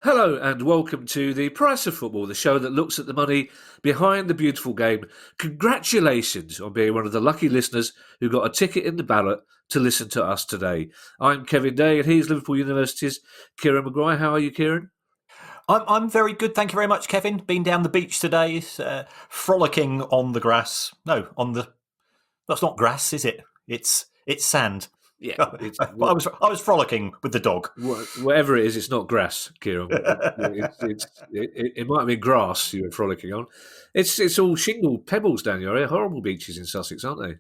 Hello and welcome to The Price of Football, the show that looks at the money behind the beautiful game. Congratulations on being one of the lucky listeners who got a ticket in the ballot to listen to us today. I'm Kevin Day and he's Liverpool University's Kieran Maguire. How are you, Kieran? I'm very good, thank you very much, Kevin. Been down the beach today, frolicking on the grass. No, that's not grass, is it? It's sand. Yeah, I was frolicking with the dog. whatever it is, it's not grass, Kieran. It might have been grass you were frolicking on. It's all shingle pebbles down your area. Horrible beaches in Sussex, aren't they?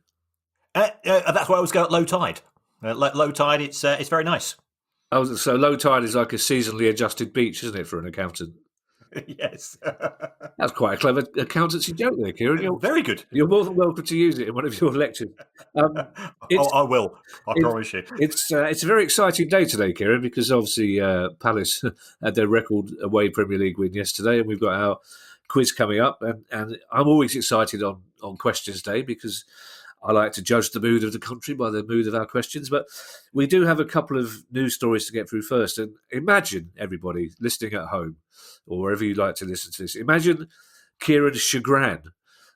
That's why I always go at low tide. Low tide, it's very nice. Oh, so low tide is like a seasonally adjusted beach, isn't it, for an accountant? Yes. That's quite a clever accountancy joke there, Kieran. Very good. You're more than welcome to use it in one of your lectures. I will. I promise you. It's a very exciting day today, Kieran, because obviously Palace had their record away Premier League win yesterday, and we've got our quiz coming up. And I'm always excited on Questions Day because I like to judge the mood of the country by the mood of our questions. But we do have a couple of news stories to get through first. And imagine, everybody listening at home or wherever you like to listen to this, imagine Kieran's chagrin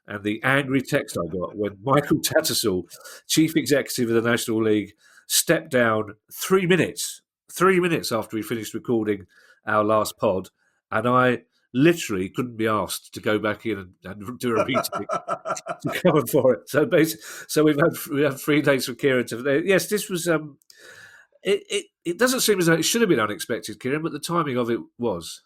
and the angry text I got when Michael Tattersall, chief executive of the National League, stepped down 3 minutes after we finished recording our last pod. And I literally couldn't be asked to go back in and do a meeting to cover for it. So we've had 3 days for Kieran to. Yes, this was. It doesn't seem as though it should have been unexpected, Kieran, but the timing of it was.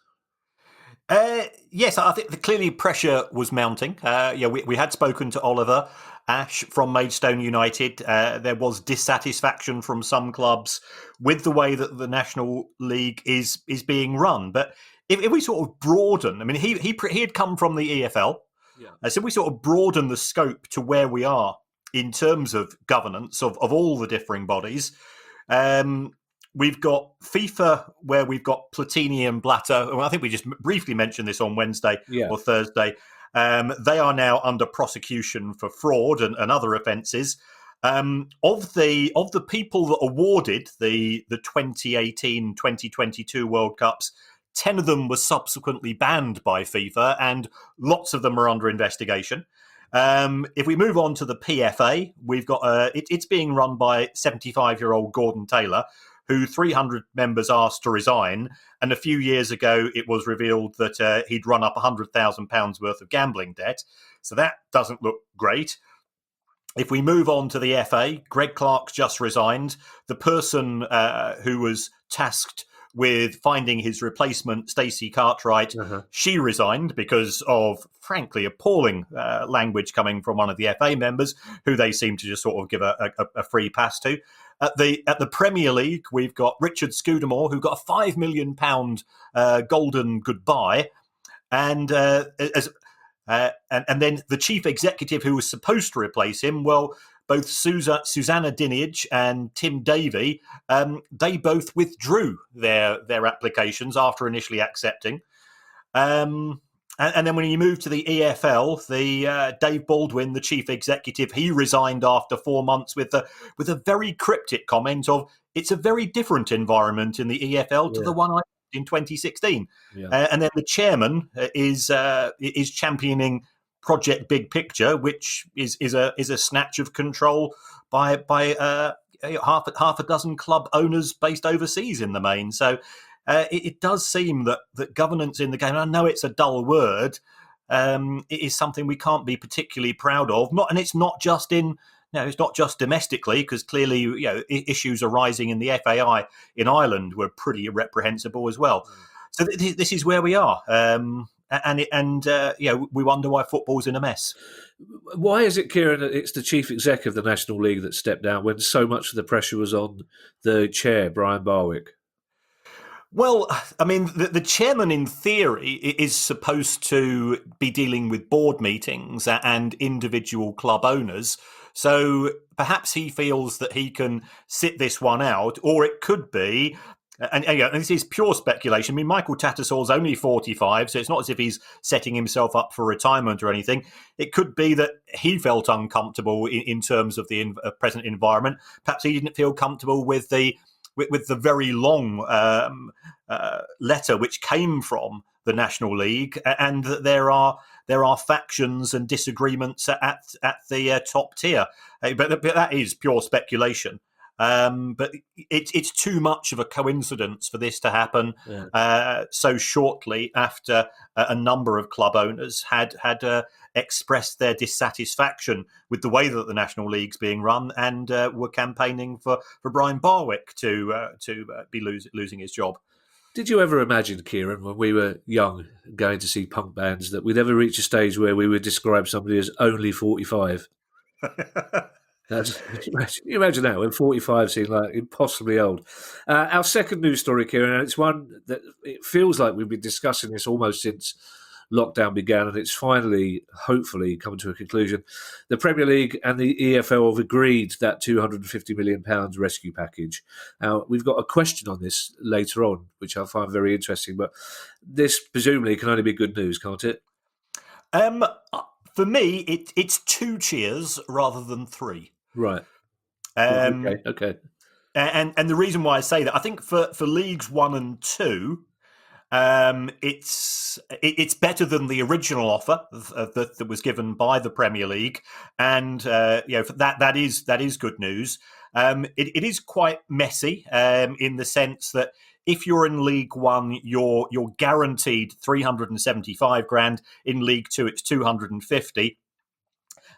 Yes, I think clearly pressure was mounting. We had spoken to Oliver Ash from Maidstone United. There was dissatisfaction from some clubs with the way that the National League is being run. But if we sort of broaden, I mean, he had come from the EFL, so we sort of broaden the scope to where we are in terms of governance of all the differing bodies. We've got FIFA, where we've got Platini and Blatter. Well, I think we just briefly mentioned this on Wednesday or Thursday. They are now under prosecution for fraud and other offences. Of the people that awarded the 2018-2022 World Cups, 10 of them were subsequently banned by FIFA, and lots of them are under investigation. If we move on to the PFA, we've got it's being run by 75-year-old Gordon Taylor, who 300 members asked to resign. And a few years ago, it was revealed that he'd run up £100,000 worth of gambling debt. So that doesn't look great. If we move on to the FA, Greg Clark's just resigned. The person who was tasked with finding his replacement, Stacey Cartwright, she resigned because of, frankly, appalling language coming from one of the FA members, who they seem to just sort of give a free pass to. At the Premier League, we've got Richard Scudamore, who got a £5 million golden goodbye, and then the chief executive who was supposed to replace him, well, both Susanna Dinenage and Tim Davey, they both withdrew their applications after initially accepting. And then when you move to the EFL, Dave Baldwin, the chief executive, he resigned after 4 months with a very cryptic comment of, it's a very different environment in the EFL to the one I in 2016. And then the chairman is championing Project Big Picture, which is a snatch of control by half a dozen club owners based overseas in the main. So it does seem that governance in the game, and I know it's a dull word, it is something we can't be particularly proud of. And it's not just it's not just domestically, because clearly issues arising in the FAI in Ireland were pretty reprehensible as well. So this is where we are. We wonder why football's in a mess. Why is it, Kieran, that it's the chief exec of the National League that stepped down when so much of the pressure was on the chair, Brian Barwick? Well, I mean, the chairman, in theory, is supposed to be dealing with board meetings and individual club owners. So perhaps he feels that he can sit this one out, or it could be. And this is pure speculation. I mean, Michael Tattersall's only 45, so it's not as if he's setting himself up for retirement or anything. It could be that he felt uncomfortable in terms of the present environment. Perhaps he didn't feel comfortable with the with the very long letter which came from the National League, and that there are factions and disagreements at the top tier. But that is pure speculation. But it's too much of a coincidence for this to happen so shortly after a number of club owners had expressed their dissatisfaction with the way that the National League's being run, and were campaigning for Brian Barwick to be losing his job. Did you ever imagine, Kieran, when we were young, going to see punk bands, that we'd ever reach a stage where we would describe somebody as only 45? You imagine that, when 45 seemed like impossibly old. Our second news story, Kieran, and it's one that it feels like we've been discussing this almost since lockdown began, and it's finally, hopefully, come to a conclusion. The Premier League and the EFL have agreed that £250 million rescue package. Now, we've got a question on this later on, which I find very interesting, but this presumably can only be good news, can't it? For me, it's 2 cheers rather than 3. Right. Okay. And the reason why I say that, I think for Leagues 1 and 2, it's better than the original offer that was given by the Premier League, and that is good news. It is quite messy in the sense that if you're in League 1, you're guaranteed 375 grand. In League 2, it's 250.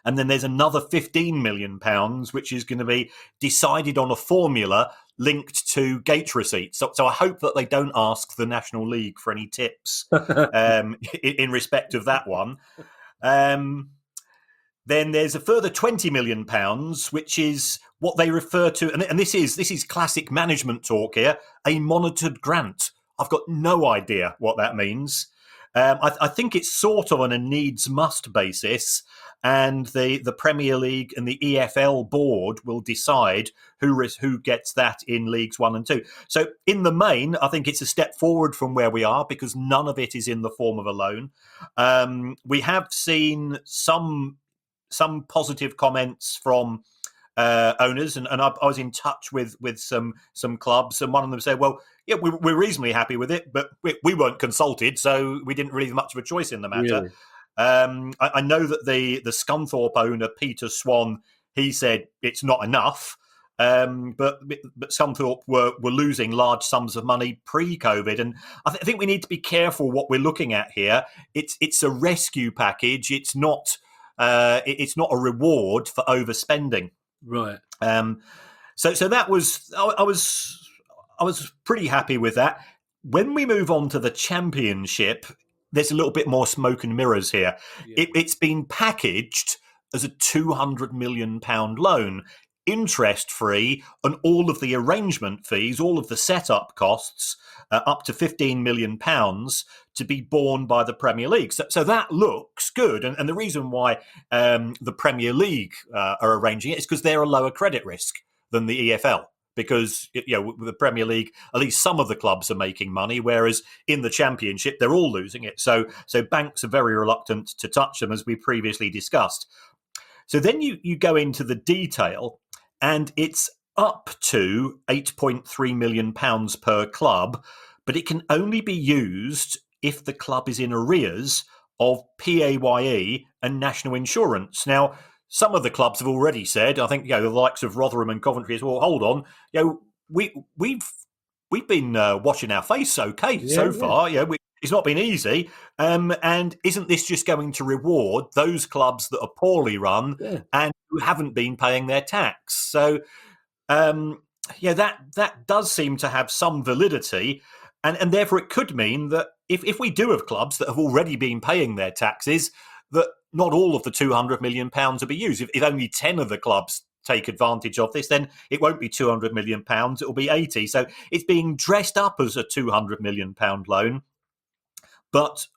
And then there's another £15 million, which is going to be decided on a formula linked to gate receipts. So I hope that they don't ask the National League for any tips in respect of that one. Then there's a further £20 million, which is what they refer to, and this is classic management talk here, a monitored grant. I've got no idea what that means. I think it's sort of on a needs-must basis, and the Premier League and the EFL board will decide who gets that in Leagues 1 and 2. So in the main, I think it's a step forward from where we are, because none of it is in the form of a loan. We have seen some positive comments from owners, and I was in touch with some clubs, and one of them said, well, yeah, we're reasonably happy with it, but we weren't consulted, so we didn't really have much of a choice in the matter. Really? I know that the Scunthorpe owner, Peter Swan, he said it's not enough, but Scunthorpe were losing large sums of money pre-COVID, and I think we need to be careful what we're looking at here. It's a rescue package. It's not a reward for overspending. Right. So that was I was pretty happy with that. When we move on to the Championship, there's a little bit more smoke and mirrors here. Yeah. It's been packaged as a £200 million loan, interest-free, and all of the arrangement fees, all of the setup costs, up to £15 million, to be borne by the Premier League. So that looks good. And the reason why the Premier League are arranging it is because they're a lower credit risk than the EFL. Because with the Premier League, at least some of the clubs are making money, whereas in the Championship, they're all losing it. So banks are very reluctant to touch them, as we previously discussed. So then you go into the detail, and it's up to £8.3 million per club, but it can only be used if the club is in arrears of PAYE and national insurance. Now, some of the clubs have already said, I think, the likes of Rotherham and Coventry as well, hold on, we've been washing our face okay so far. It's not been easy. And isn't this just going to reward those clubs that are poorly run and who haven't been paying their tax? So, that does seem to have some validity. And therefore it could mean that if we do have clubs that have already been paying their taxes, that not all of the £200 million will be used. If only 10 of the clubs take advantage of this, then it won't be £200 million, it will be 80. So it's being dressed up as a £200 million loan, but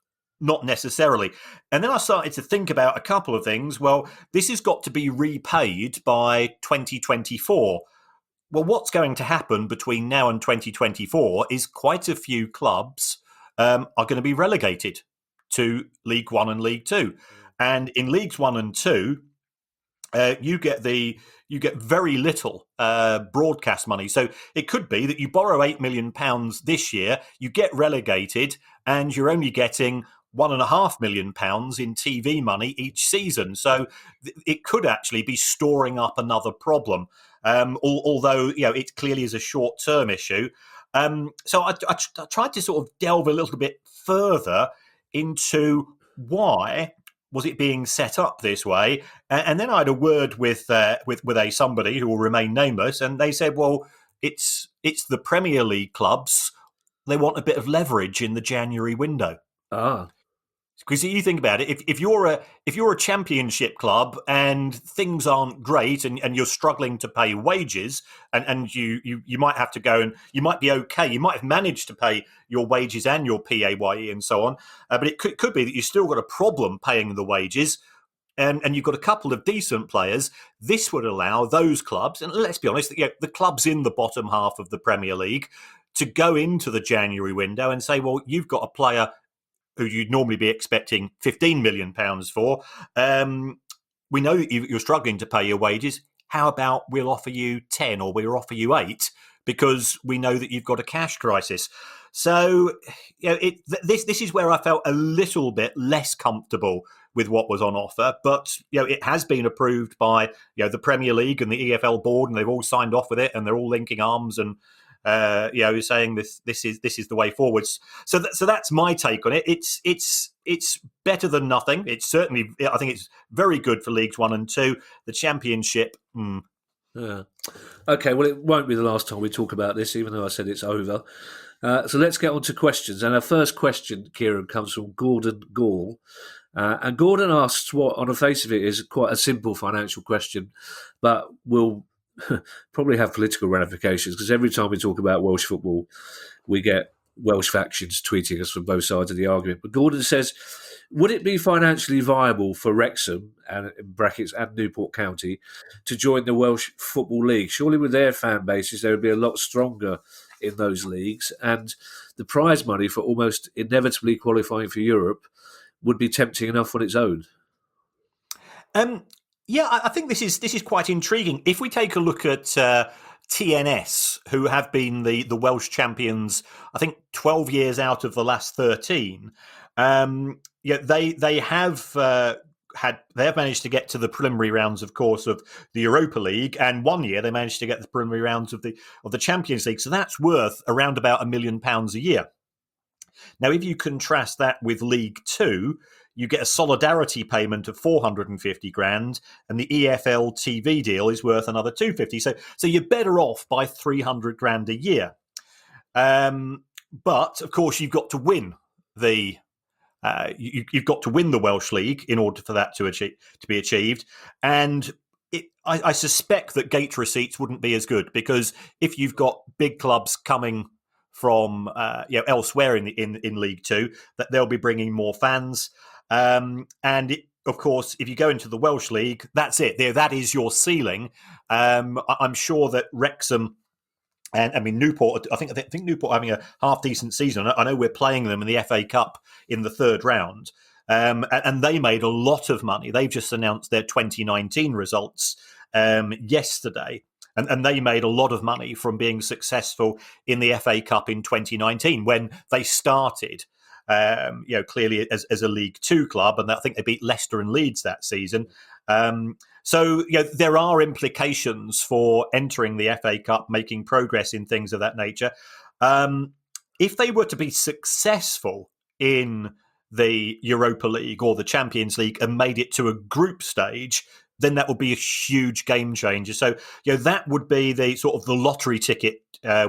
not necessarily. And then I started to think about a couple of things. Well, this has got to be repaid by 2024. Well, what's going to happen between now and 2024 is quite a few clubs are going to be relegated to League 1 and League 2. And in Leagues 1 and 2, you get very little broadcast money. So it could be that you borrow £8 million this year, you get relegated, and you're only getting £1.5 million in TV money each season. So it could actually be storing up another problem. Although it clearly is a short-term issue. So I tried to sort of delve a little bit further into why was it being set up this way, and then I had a word with somebody who will remain nameless, and they said, well, it's the Premier League clubs. They want a bit of leverage in the January window. Ah. Because you think about it, if you're a championship club and things aren't great and you're struggling to pay wages and you might have to go and you might be okay, you might have managed to pay your wages and your PAYE and so on, but it could be that you've still got a problem paying the wages and you've got a couple of decent players. This would allow those clubs, and let's be honest, the clubs in the bottom half of the Premier League, to go into the January window and say, well, you've got a player who you'd normally be expecting £15 million for. We know that you're struggling to pay your wages. How about we'll offer you 10 or we'll offer you 8 because we know that you've got a cash crisis. So this is where I felt a little bit less comfortable with what was on offer. But it has been approved by the Premier League and the EFL board, and they've all signed off with it, and they're all linking arms and saying this is the way forwards. So that's my take on it. It's better than nothing. It's certainly, I think it's very good for Leagues 1 and 2. The Championship. Yeah. Okay, well, it won't be the last time we talk about this, even though I said it's over. So let's get on to questions. And our first question, Kieran, comes from Gordon Gall. And Gordon asks what, on the face of it, is quite a simple financial question, but will probably have political ramifications, because every time we talk about Welsh football, we get Welsh factions tweeting us from both sides of the argument. But Gordon says, would it be financially viable for Wrexham, and in brackets, and Newport County, to join the Welsh Football League? Surely with their fan bases, they would be a lot stronger in those leagues, and the prize money for almost inevitably qualifying for Europe would be tempting enough on its own. Yeah, I think this is quite intriguing. If we take a look at TNS, who have been the Welsh champions, I think 12 years out of the last 13, they have managed to get to the preliminary rounds, of course, of the Europa League, and one year they managed to get the preliminary rounds of the Champions League. So that's worth around about £1 million a year. Now, if you contrast that with League 2, you get a solidarity payment of 450 grand, and the EFL TV deal is worth another 250. So you're better off by 300 grand a year. But of course, you've got to win you've got to win the Welsh League in order for that to be achieved. And I suspect that gate receipts wouldn't be as good, because if you've got big clubs coming from elsewhere in League 2, that they'll be bringing more fans. Of course, if you go into the Welsh League, that's it. That is your ceiling. I'm sure that Wrexham and Newport, I think Newport having a half decent season. I know we're playing them in the FA Cup in the third round, and they made a lot of money. They've just announced their 2019 results yesterday. And they made a lot of money from being successful in the FA Cup in 2019 when they started, clearly as a League 2 club. And I think they beat Leicester and Leeds that season. So there are implications for entering the FA Cup, making progress in things of that nature. If they were to be successful in the Europa League or the Champions League and made it to a group stage, then that would be a huge game changer. So, that would be the sort of the lottery ticket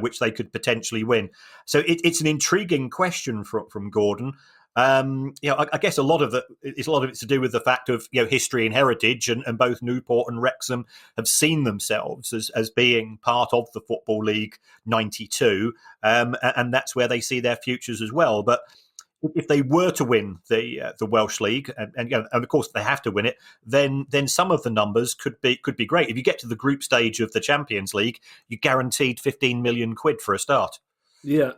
which they could potentially win. So it's an intriguing question from Gordon. I guess a lot of it's to do with the fact of history and heritage, and both Newport and Wrexham have seen themselves as being part of the Football League '92, and that's where they see their futures as well. But if they were to win the Welsh League, and of course they have to win it, then some of the numbers could be great. If you get to the group stage of the Champions League, you're guaranteed 15 million quid for a start. Yeah,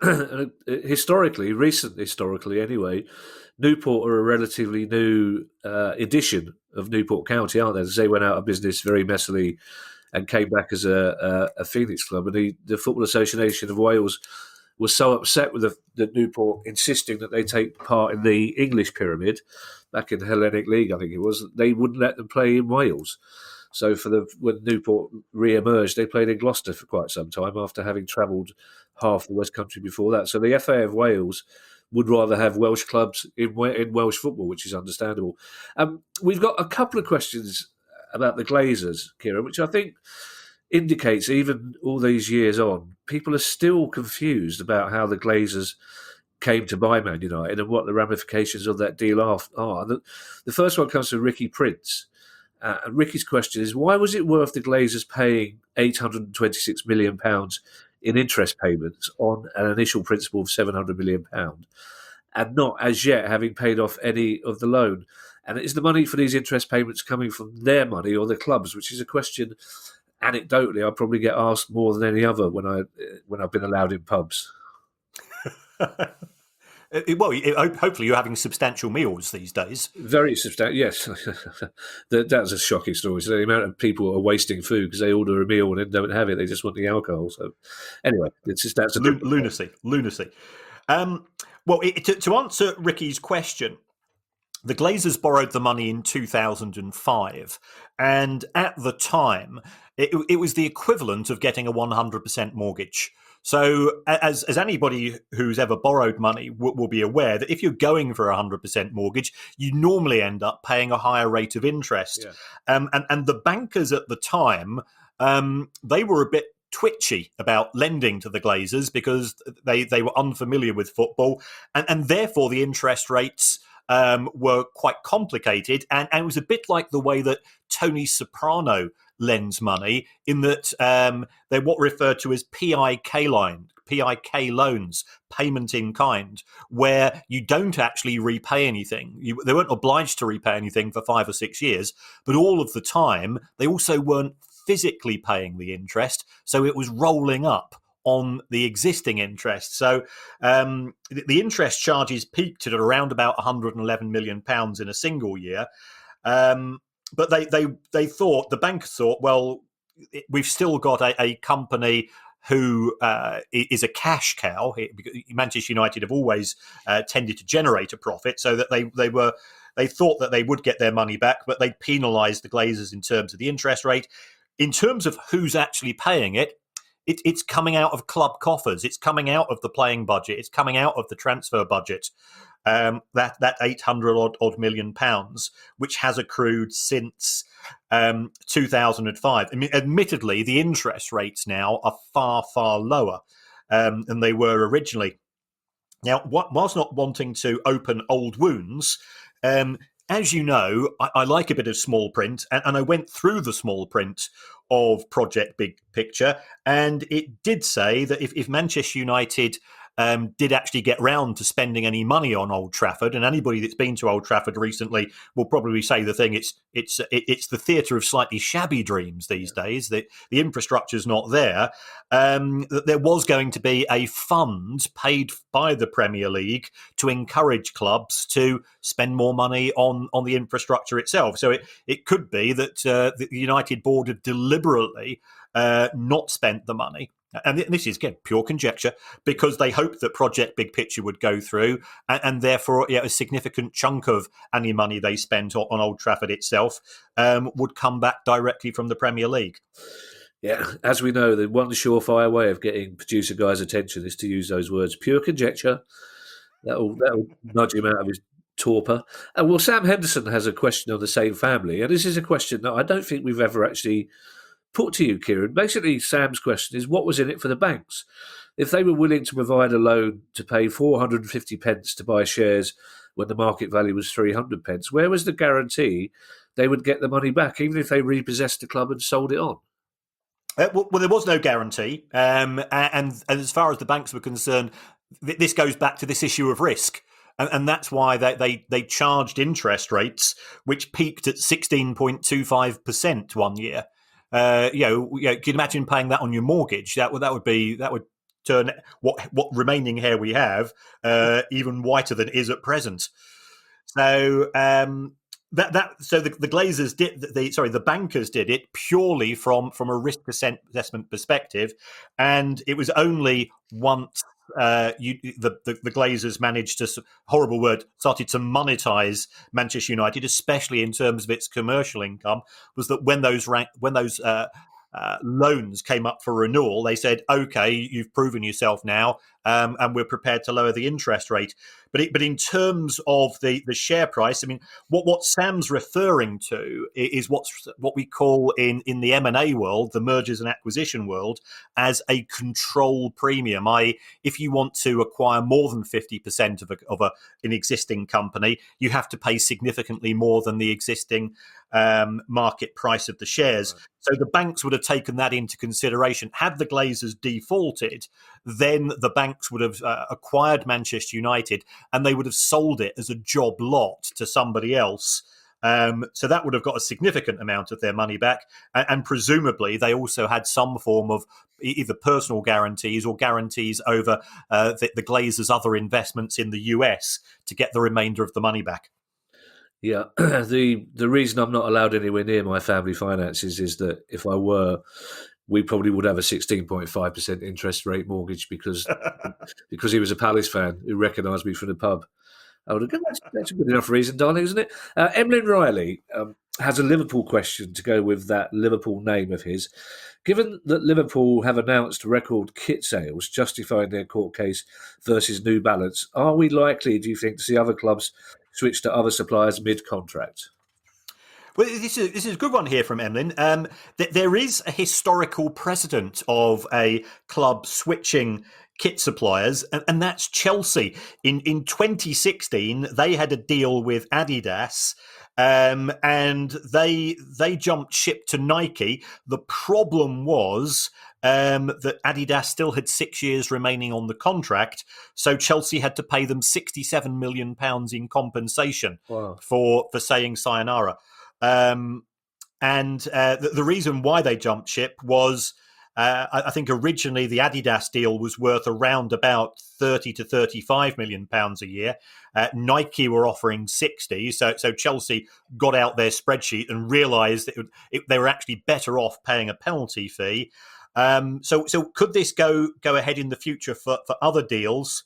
recently anyway, Newport are a relatively new edition of Newport County, aren't they? As they went out of business very messily and came back as a Phoenix club. And the Football Association of Wales was so upset with the Newport insisting that they take part in the English pyramid back in the Hellenic League, I think it was, they wouldn't let them play in Wales. So when Newport re-emerged, they played in Gloucester for quite some time after having travelled half the West Country before that. So the FA of Wales would rather have Welsh clubs in Welsh football, which is understandable. We've got a couple of questions about the Glazers, Kieran, which I think indicates even all these years on, people are still confused about how the Glazers came to buy Man United and what the ramifications of that deal are. The first one comes from Ricky Prince. And Ricky's question is, why was it worth the Glazers paying £826 million in interest payments on an initial principal of £700 million and not as yet having paid off any of the loan? And is the money for these interest payments coming from their money or the club's, which is a question anecdotally I probably get asked more than any other when I've been allowed in pubs. Well, hopefully you're having substantial meals these days. Very substantial, yes. That's a shocking story. So the amount of people are wasting food because they order a meal and then don't have it. They just want the alcohol. So anyway, that's a lunacy. Well, to answer Ricky's question, the Glazers borrowed the money in 2005, and at the time, it was the equivalent of getting a 100% mortgage. So, as anybody who's ever borrowed money will be aware, that if you're going for a 100% mortgage, you normally end up paying a higher rate of interest. Yeah. And the bankers at the time, they were a bit twitchy about lending to the Glazers because they were unfamiliar with football, and therefore the interest rates were quite complicated, and it was a bit like the way that Tony Soprano lends money, in that they're what referred to as PIK loans, payment in kind, where you don't actually repay anything. They weren't obliged to repay anything for 5 or 6 years, but all of the time they also weren't physically paying the interest, so it was rolling up on the existing interest. So the interest charges peaked at around about £111 million in a single year. But they thought, the bank thought, well, we've still got a company who is a cash cow. Manchester United have always tended to generate a profit, so that they thought that they would get their money back, but they penalised the Glazers in terms of the interest rate. In terms of who's actually paying it, it's coming out of club coffers. It's coming out of the playing budget. It's coming out of the transfer budget. That 800 odd million pounds, which has accrued since 2005. I mean, admittedly, the interest rates now are far, far lower than they were originally. Now, whilst not wanting to open old wounds, as you know, I like a bit of small print, and I went through the small print of Project Big Picture, and it did say that if Manchester United did actually get round to spending any money on Old Trafford, and anybody that's been to Old Trafford recently will probably say the thing, it's the theatre of slightly shabby dreams these days. The infrastructure's not there. There was going to be a fund paid by the Premier League to encourage clubs to spend more money on the infrastructure itself. So it could be that the United board have deliberately not spent the money. And this is, again, pure conjecture, because they hoped that Project Big Picture would go through, and therefore a significant chunk of any money they spent on Old Trafford itself would come back directly from the Premier League. Yeah, as we know, the one surefire way of getting producer guy's attention is to use those words. Pure conjecture. That'll nudge him out of his torpor. And well, Sam Henderson has a question on the same family, and this is a question that I don't think we've ever actually put to you, Kieran. Basically, Sam's question is, what was in it for the banks? If they were willing to provide a loan to pay 450 pence to buy shares when the market value was 300 pence, where was the guarantee they would get the money back, even if they repossessed the club and sold it on? Well, there was no guarantee. And as far as the banks were concerned, this goes back to this issue of risk. And that's why they charged interest rates, which peaked at 16.25% one year. Can you imagine paying that on your mortgage? That would turn what remaining hair we have even whiter than it is at present. So so the Glazers did the bankers did it purely from a risk assessment perspective, and it was only once the Glazers managed to, horrible word, started to monetize Manchester United, especially in terms of its commercial income, was that when those loans came up for renewal, they said, "Okay, you've proven yourself now, and we're prepared to lower the interest rate." But in terms of the share price, I mean, what Sam's referring to is what we call in the M&A world, the mergers and acquisition world, as a control premium. If you want to acquire more than 50% of an existing company, you have to pay significantly more than the existing market price of the shares. Right. So the banks would have taken that into consideration. Had the Glazers defaulted, then the banks would have acquired Manchester United, and they would have sold it as a job lot to somebody else. So that would have got a significant amount of their money back. And presumably they also had some form of either personal guarantees or guarantees over the Glazers' other investments in the US to get the remainder of the money back. Yeah, the reason I'm not allowed anywhere near my family finances is that if I were, we probably would have a 16.5% interest rate mortgage because he was a Palace fan who recognised me from the pub. I would have gone, that's a good enough reason, darling, isn't it? Emlyn Riley has a Liverpool question to go with that Liverpool name of his. Given that Liverpool have announced record kit sales justifying their court case versus New Balance, are we likely, do you think, to see other clubs switch to other suppliers mid-contract? Well, this is a good one here from Emlyn. There is a historical precedent of a club switching kit suppliers, and that's Chelsea. In 2016, they had a deal with Adidas, and they jumped ship to Nike. The problem was that Adidas still had 6 years remaining on the contract, so Chelsea had to pay them £67 million in compensation. Wow. for saying sayonara. The reason why they jumped ship was, I think originally the Adidas deal was worth around about 30 to 35 million pounds a year. Nike were offering 60, so Chelsea got out their spreadsheet and realised that they were actually better off paying a penalty fee. So could this go ahead in the future for other deals?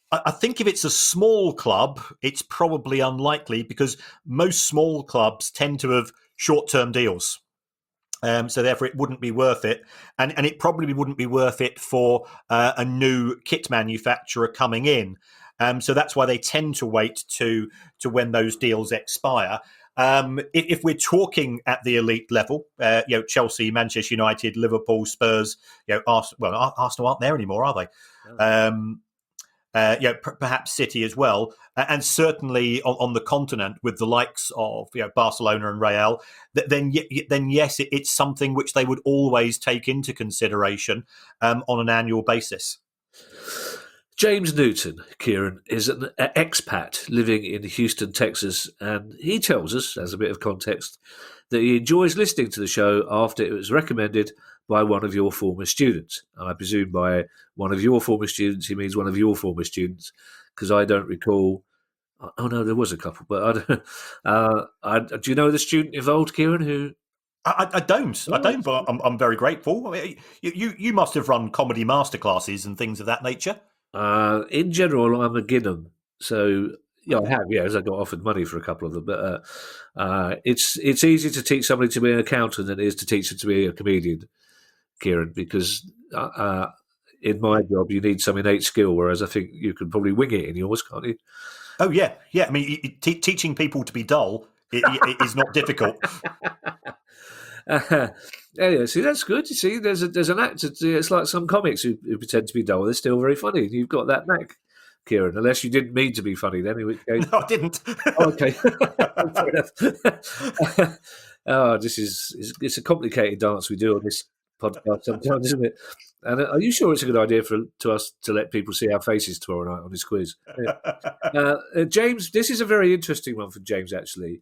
I think if it's a small club, it's probably unlikely because most small clubs tend to have short-term deals. So therefore, it wouldn't be worth it. And it probably wouldn't be worth it for a new kit manufacturer coming in. So that's why they tend to wait to when those deals expire. If we're talking at the elite level, Chelsea, Manchester United, Liverpool, Spurs, Arsenal aren't there anymore, are they? No. Perhaps City as well, and certainly on the continent with the likes of Barcelona and Real, then yes, it's something which they would always take into consideration on an annual basis. James Newton, Kieran, is an expat living in Houston, Texas, and he tells us, as a bit of context, that he enjoys listening to the show after it was recommended by one of your former students. And I presume by one of your former students, he means one of your former students, because I don't recall. Oh no, there was a couple, but do you know the student involved, Kieran? Who? I don't, but I'm very grateful. I mean, you must have run comedy masterclasses and things of that nature. In general, I'm a Ginham, so yeah, I have. Yeah, as I got offered money for a couple of them, but it's easier to teach somebody to be an accountant than it is to teach them to be a comedian, Kieran, because in my job you need some innate skill, whereas I think you can probably wing it in yours, can't you? Oh yeah. I mean, teaching people to be dull is not difficult. Yeah, see, that's good. You see, there's an actor. It's like some comics who pretend to be dull. They're still very funny. You've got that knack, Kieran. Unless you didn't mean to be funny, then in which case, no, I didn't. Oh, okay, fair enough. Oh, it's a complicated dance we do on this podcast sometimes, isn't it? And are you sure it's a good idea to us to let people see our faces tomorrow night on this quiz? Yeah. James, this is a very interesting one for James, actually.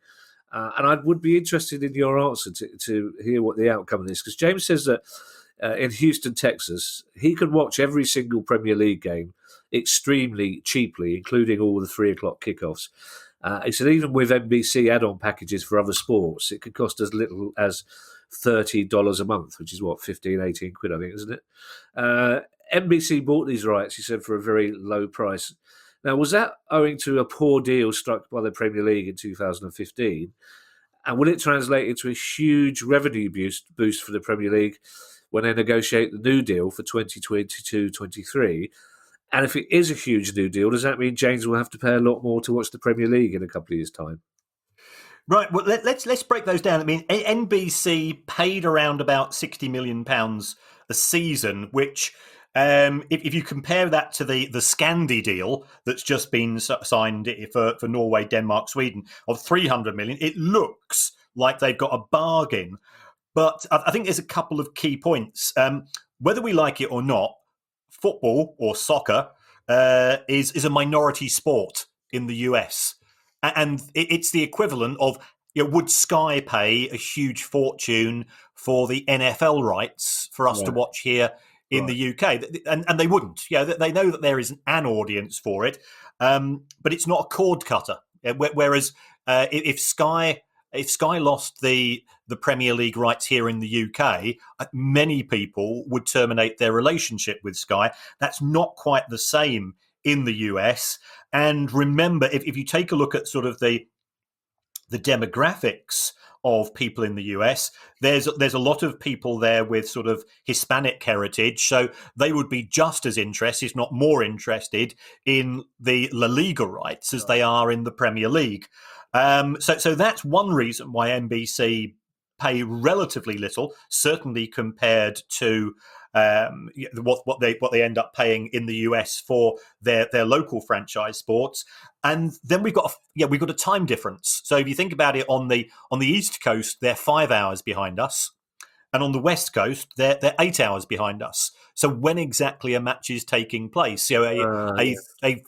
And I would be interested in your answer to hear what the outcome of this, because James says that in Houston, Texas. He could watch every single Premier League game extremely cheaply, including all the 3:00 kickoffs. He said even with NBC add-on packages for other sports, it could cost as little as $30 a month, which is what, 15, 18 quid, I think, isn't it? NBC bought these rights, he said, for a very low price. Now, was that owing to a poor deal struck by the Premier League in 2015? And will it translate into a huge revenue boost for the Premier League when they negotiate the new deal for 2022-23? And if it is a huge new deal, does that mean James will have to pay a lot more to watch the Premier League in a couple of years' time? Right. Well, let's break those down. I mean, NBC paid around about £60 million a season, which, if you compare that to the Scandi deal that's just been signed for Norway, Denmark, Sweden of 300 million, it looks like they've got a bargain. But I think there's a couple of key points. Whether we like it or not, football or soccer is a minority sport in the US. And it's the equivalent of, would Sky pay a huge fortune for the NFL rights for us to watch here in the UK? And they wouldn't. They know that there is an audience for it, but it's not a cord cutter. Whereas if Sky lost the Premier League rights here in the UK, many people would terminate their relationship with Sky. That's not quite the same in the US. And remember, if you take a look at sort of the demographics of people in the US, there's a lot of people there with sort of Hispanic heritage, so they would be just as interested, if not more interested, in the La Liga rights as they are in the Premier League. So that's one reason why NBC pay relatively little, certainly compared to what they end up paying in the US for their local franchise sports. And then we've got a time difference. So if you think about it, on the East Coast, they're 5 hours behind us, and on the West Coast, they're 8 hours behind us. So when exactly a match is taking place, a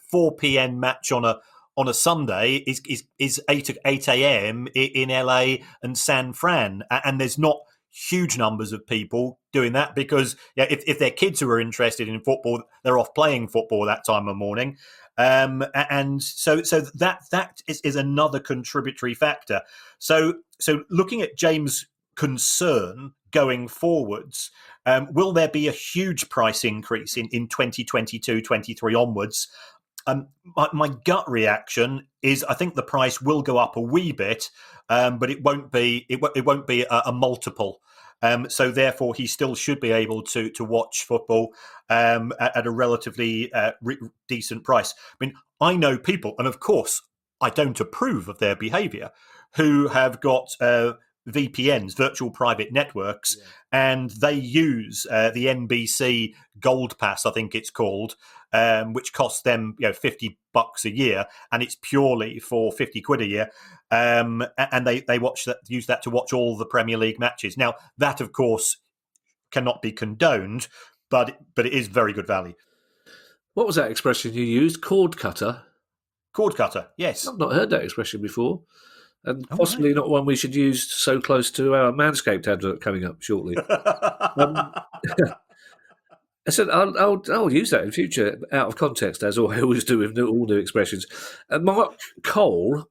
4 p.m. match on a Sunday is 8 a.m. in LA and San Fran, and there's not huge numbers of people doing that because if their kids who are interested in football, they're off playing football that time of morning. And so that is another contributory factor. So looking at James' concern going forwards, will there be a huge price increase in 2022-23 onwards? My gut reaction is I think the price will go up a wee bit, but it won't be a multiple. So therefore, he still should be able to watch football at a relatively decent price. I mean, I know people, and of course, I don't approve of their behaviour, who have got VPNs, virtual private networks, and they use the NBC Gold Pass, I think it's called, which costs them $50 a year, and it's purely for 50 quid a year, and they use that to watch all the Premier League matches. Now that, of course, cannot be condoned, but it is very good value. What was that expression you used? Cord cutter? Cord cutter, yes. I've not heard that expression before. And possibly not one we should use so close to our Manscaped advert coming up shortly. I said I'll use that in future, out of context, as I always do with all new expressions. Mark Cole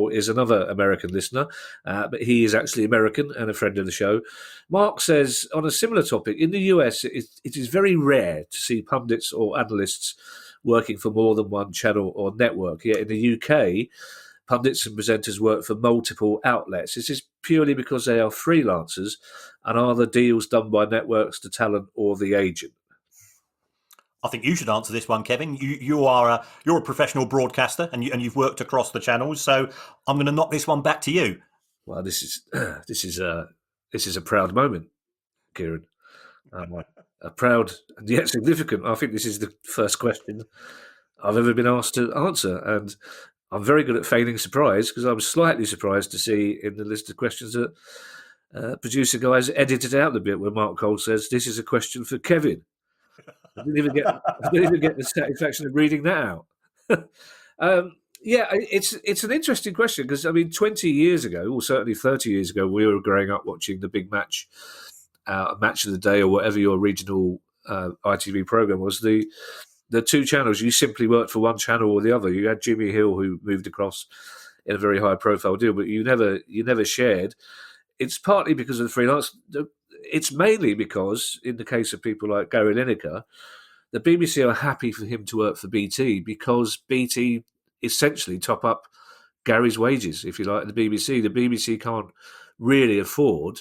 is another American listener, but he is actually American and a friend of the show. Mark says, on a similar topic, in the US, it is very rare to see pundits or analysts working for more than one channel or network. Yet in the UK, pundits and presenters work for multiple outlets. Is this purely because they are freelancers, and are the deals done by networks, the talent, or the agent? I think you should answer this one, Kevin. You're a professional broadcaster, and you've worked across the channels. So I'm going to knock this one back to you. Well, this is a proud moment, Kieran. A proud and yet significant. I think this is the first question I've ever been asked to answer, and I'm very good at feigning surprise because I was slightly surprised to see in the list of questions that producer guys edited out the bit where Mark Cole says, "This is a question for Kevin." I didn't even get the satisfaction of reading that out. It's an interesting question because, I mean, 20 years ago, or certainly 30 years ago, we were growing up watching the big match a match of the day or whatever your regional ITV program was, the two channels, you simply worked for one channel or the other. You had Jimmy Hill, who moved across in a very high profile deal, but you never shared. It's partly because of the freelance. It's mainly because, in the case of people like Gary Lineker, the BBC are happy for him to work for BT because BT essentially top up Gary's wages, if you like, at the BBC. The BBC can't really afford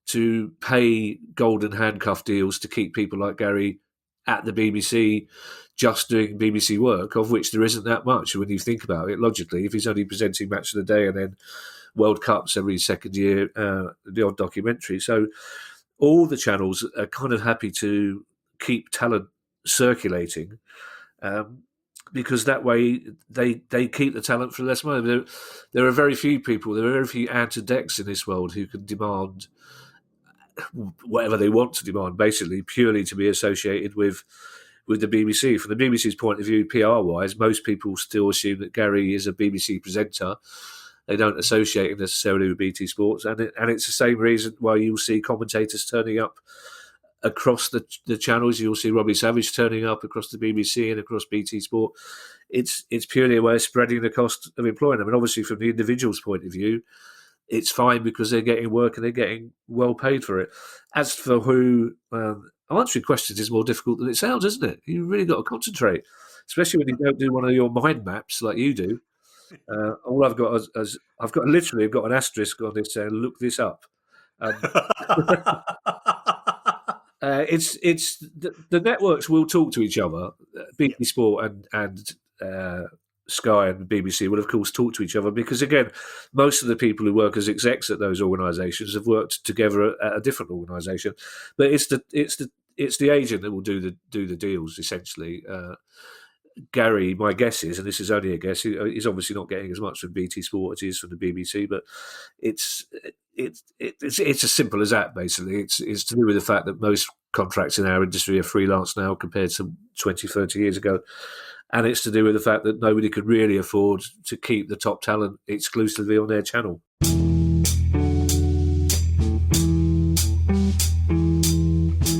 to pay golden handcuff deals to keep people like Gary at the BBC just doing BBC work, of which there isn't that much when you think about it logically. If he's only presenting Match of the Day and then World Cups every second year, the odd documentary. So all the channels are kind of happy to keep talent circulating because that way they keep the talent for less money. There are very few people, there are very few anti-decks in this world who can demand whatever they want to demand, basically, purely to be associated with the BBC. From the BBC's point of view, PR-wise, most people still assume that Gary is a BBC presenter. They don't associate him necessarily with BT Sports, and it's the same reason why you'll see commentators turning up across the channels. You'll see Robbie Savage turning up across the BBC and across BT Sport. It's purely a way of spreading the cost of employing them. And obviously, from the individual's point of view, it's fine because they're getting work and they're getting well paid for it. As for who, answering questions is more difficult than it sounds, isn't it? You've really got to concentrate, especially when you don't do one of your mind maps like you do. All I've got is I've got an asterisk on this saying, look this up. It's the networks will talk to each other. BT Sport and Sky and BBC will, of course, talk to each other because, again, most of the people who work as execs at those organisations have worked together at a different organisation. But it's the agent that will do the deals, essentially. Gary, my guess is, and this is only a guess, he's obviously not getting as much from BT Sport as he is from the BBC, but it's as simple as that, basically. It's to do with the fact that most contracts in our industry are freelance now compared to 20, 30 years ago. And it's to do with the fact that nobody could really afford to keep the top talent exclusively on their channel.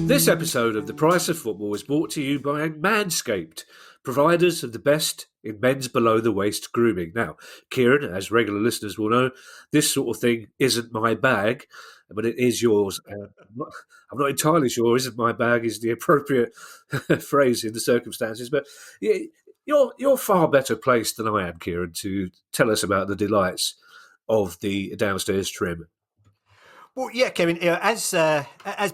This episode of The Price of Football is brought to you by Manscaped, providers of the best in men's below-the-waist grooming. Now, Kieran, as regular listeners will know, this sort of thing isn't my bag, but it is yours. I'm not entirely sure "isn't my bag" is the appropriate phrase in the circumstances, but you're far better placed than I am, Kieran, to tell us about the delights of the downstairs trim. Well, yeah, Kevin, as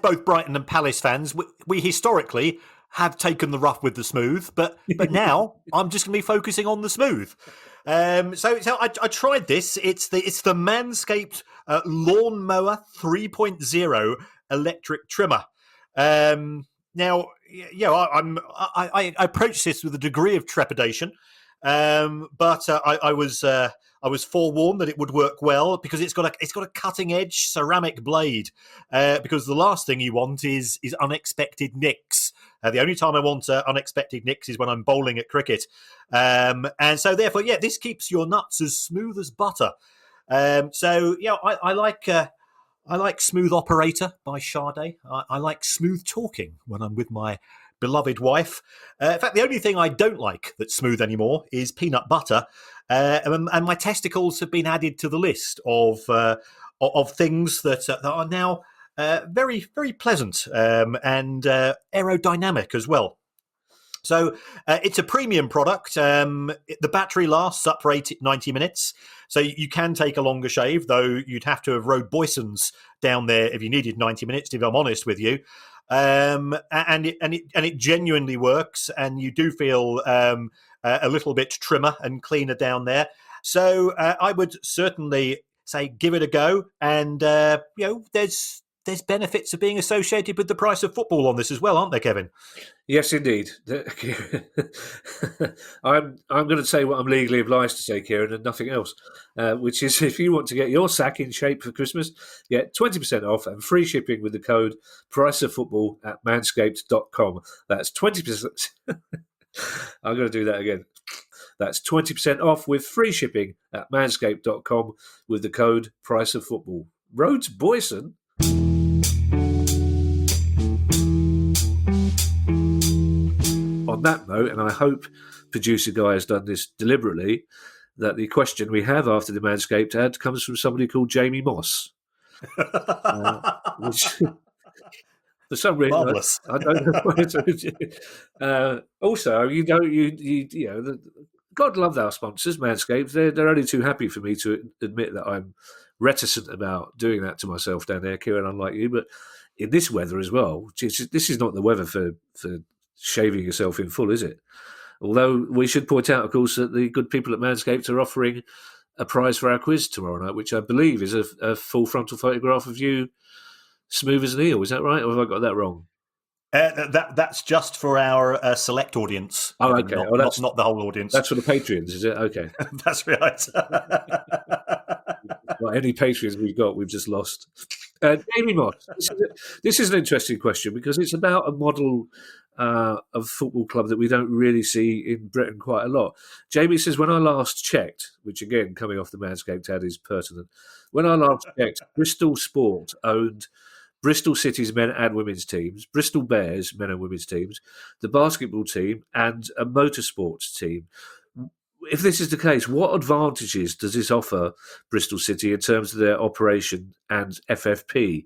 both Brighton and Palace fans, we historically have taken the rough with the smooth, but now I'm just going to be focusing on the smooth. So I tried this. It's the Manscaped Lawnmower 3.0 electric trimmer. Now, I approached this with a degree of trepidation, but I was forewarned that it would work well because it's got a cutting edge ceramic blade. Because the last thing you want is unexpected nicks. The only time I want unexpected nicks is when I'm bowling at cricket, and so therefore, this keeps your nuts as smooth as butter. I like Smooth Operator by Sade. I like smooth talking when I'm with my beloved wife. In fact, the only thing I don't like that's smooth anymore is peanut butter. And my testicles have been added to the list of things that are now very, very pleasant and aerodynamic as well. So it's a premium product. The battery lasts up for 90 minutes. So you can take a longer shave, though you'd have to have rode Boysons down there if you needed 90 minutes, if I'm honest with you. And it genuinely works, and you do feel a little bit trimmer and cleaner down there. So I would certainly say give it a go. And there's benefits of being associated with the price of football on this as well, aren't there, Kevin? Yes, indeed. I'm going to say what I'm legally obliged to say, Kieran, and nothing else, which is if you want to get your sack in shape for Christmas, get 20% off and free shipping with the code priceoffootball at manscaped.com. That's 20%. I'm going to do that again. That's 20% off with free shipping at manscaped.com with the code priceoffootball. Road to Boyson. on that note, and I hope producer guy has done this deliberately, that the question we have after the Manscaped ad comes from somebody called Jamie Moss. Which, for some reason, Marvellous. I don't know why it's also, you know, God love our sponsors, Manscaped. They're only too happy for me to admit that I'm reticent about doing that to myself down there, Kieran, unlike you. But in this weather as well, this is not the weather for shaving yourself in full, is it? Although we should point out, of course, that the good people at Manscaped are offering a prize for our quiz tomorrow night, which I believe is a full frontal photograph of you, smooth as an eel. Is that right, or have I got that wrong? That's just for our select audience. Oh, okay. Not the whole audience. That's for the Patreons, is it? Okay. That's right. Well, any Patreons we've just lost. Jamie Moss, this is an interesting question because it's about a model of football club that we don't really see in Britain quite a lot. Jamie says, when I last checked, which again, coming off the Manscaped ad is pertinent, when I last checked, Bristol Sport owned Bristol City's men and women's teams, Bristol Bears men and women's teams, the basketball team, and a motorsports team. If this is the case, what advantages does this offer Bristol City in terms of their operation and FFP?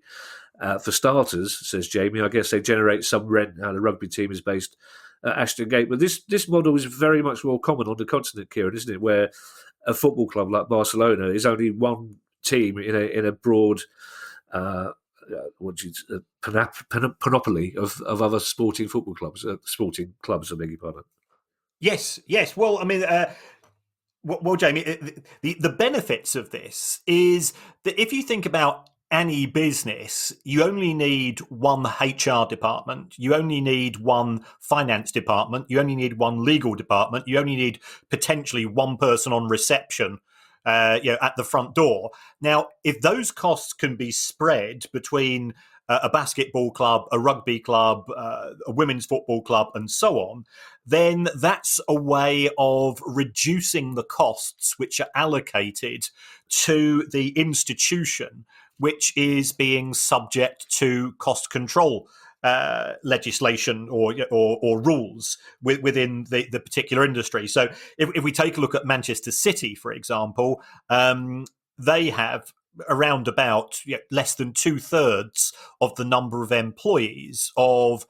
For starters, says Jamie, I guess they generate some rent. Now, the rugby team is based at Ashton Gate, but this model is very much more common on the continent, Kieran, isn't it? Where a football club like Barcelona is only one team in a broad panoply of other sporting football clubs, sporting clubs. I beg your pardon. Yes. Well, I mean, well, Jamie, the benefits of this is that if you think about any business, you only need one HR department, you only need one finance department, you only need one legal department, you only need potentially one person on reception. At the front door. Now, if those costs can be spread between a basketball club, a rugby club, a women's football club, and so on, then that's a way of reducing the costs which are allocated to the institution, which is being subject to cost control legislation or rules within the particular industry. So if we take a look at Manchester City, for example, they have around about less than 2/3 of the number of employees of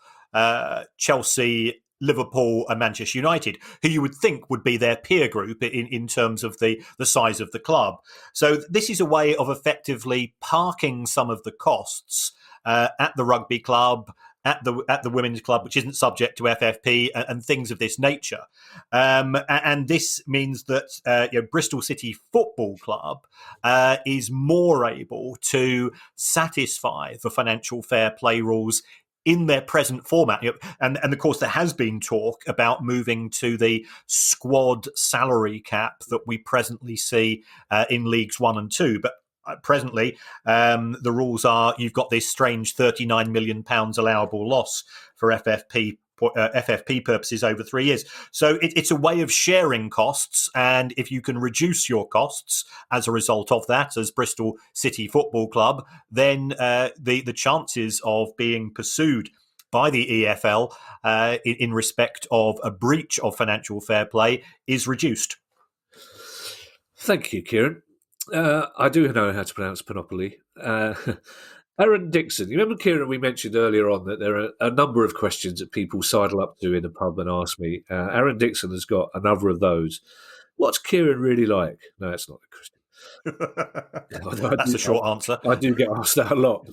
Chelsea, Liverpool and Manchester United, who you would think would be their peer group in terms of the size of the club. So this is a way of effectively parking some of the costs at the rugby club, at the women's club, which isn't subject to FFP and things of this nature. And this means that Bristol City Football Club is more able to satisfy the financial fair play rules in their present format. And of course, there has been talk about moving to the squad salary cap that we presently see in Leagues 1 and 2. But presently, the rules are you've got this strange £39 million allowable loss for FFP purposes over 3 years. So it's a way of sharing costs. And if you can reduce your costs as a result of that, as Bristol City Football Club, then the chances of being pursued by the EFL in respect of a breach of financial fair play is reduced. Thank you, Kieran. I do know how to pronounce Panoply. Aaron Dixon, you remember, Kieran, we mentioned earlier on that there are a number of questions that people sidle up to in a pub and ask me. Aaron Dixon has got another of those. What's Kieran really like? No, it's not a question. That's a short answer. I do get asked that a lot.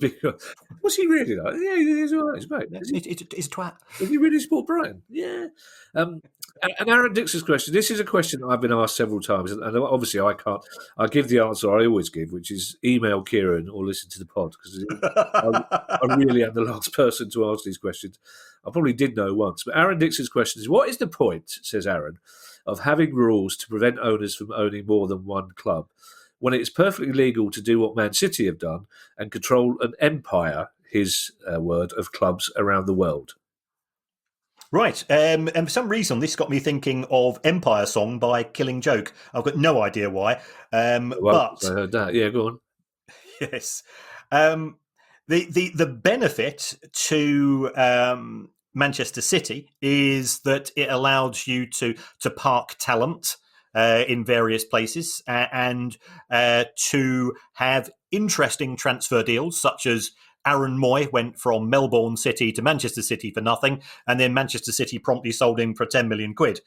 What's he really like? Yeah, he's all right. He's great. He's a twat. Does he really support Brighton? Yeah. And Aaron Dixon's question, this is a question that I've been asked several times, and obviously I can't. I give the answer I always give, which is email Kieran or listen to the pod, because I really am the last person to ask these questions. I probably did know once, but Aaron Dixon's question is, what is the point, says Aaron, of having rules to prevent owners from owning more than one club, when it's perfectly legal to do what Man City have done and control an empire, his word, of clubs around the world? Right. And for some reason, this got me thinking of Empire Song by Killing Joke. I've got no idea why. But I heard that. Yeah, go on. Yes. The benefit to Manchester City is that it allows you to park talent in various places and to have interesting transfer deals, such as Aaron Moy went from Melbourne City to Manchester City for nothing, and then Manchester City promptly sold him for 10 million quid.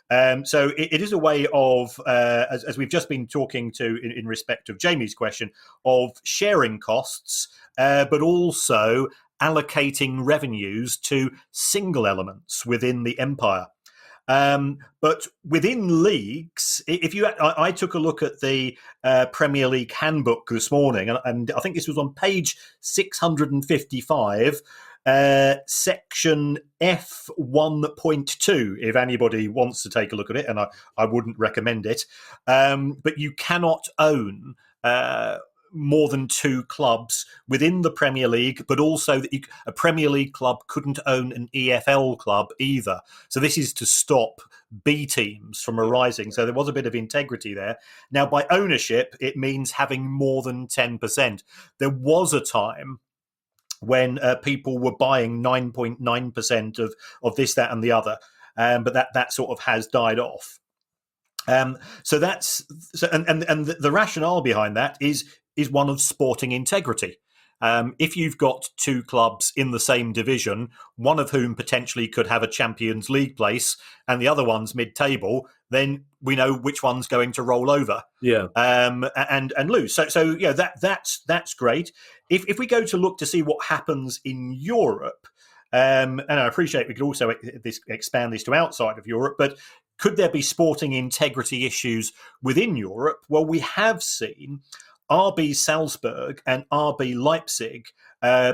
So it is a way of, as we've just been talking to in respect of Jamie's question, of sharing costs, but also allocating revenues to single elements within the empire. But within leagues, I took a look at the Premier League handbook this morning, and I think this was on page 655, section F1.2, if anybody wants to take a look at it, and I wouldn't recommend it. But you cannot own more than 2 clubs within the Premier League, but also that a Premier League club couldn't own an EFL club either. So this is to stop B teams from arising. So there was a bit of integrity there. Now, by ownership, it means having more than 10%. There was a time when people were buying 9.9% of this, that, and the other, but that sort of has died off. So that's and the rationale behind that is one of sporting integrity. If you've got 2 clubs in the same division, one of whom potentially could have a Champions League place and the other one's mid-table, then we know which one's going to roll over, and lose. So yeah, that's great. If we go to look to see what happens in Europe, and I appreciate we could also expand this to outside of Europe, but could there be sporting integrity issues within Europe? Well, we have seen RB Salzburg and RB Leipzig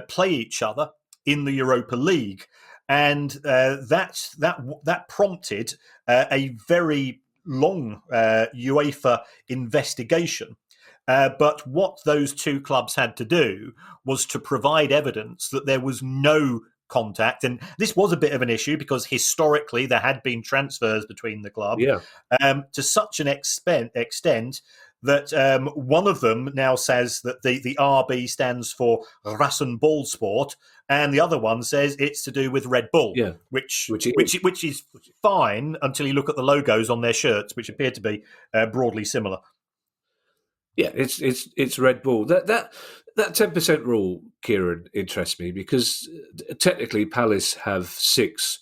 play each other in the Europa League, and that prompted a very long UEFA investigation. But what those 2 clubs had to do was to provide evidence that there was no contact, and this was a bit of an issue because historically there had been transfers between the club to such an extent that one of them now says that the RB stands for Rasenballsport, and the other one says it's to do with Red Bull, which is fine until you look at the logos on their shirts, which appear to be broadly similar. Yeah, it's Red Bull. That 10% rule, Kieran, interests me because technically Palace have 6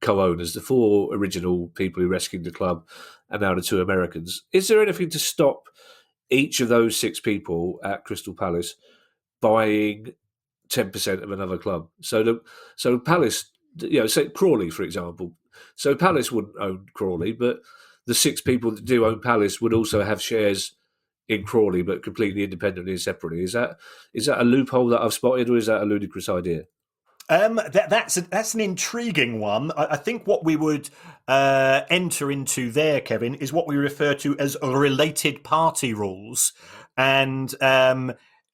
co-owners, the 4 original people who rescued the club, and now the 2 Americans. Is there anything to stop each of those 6 people at Crystal Palace buying 10% of another club? So Palace, say Crawley, for example. So Palace wouldn't own Crawley, but the 6 people that do own Palace would also have shares in Crawley, but completely independently and separately. Is that a loophole that I've spotted, or is that a ludicrous idea? That's an intriguing one. I think what we would enter into there, Kevin, is what we refer to as related party rules, and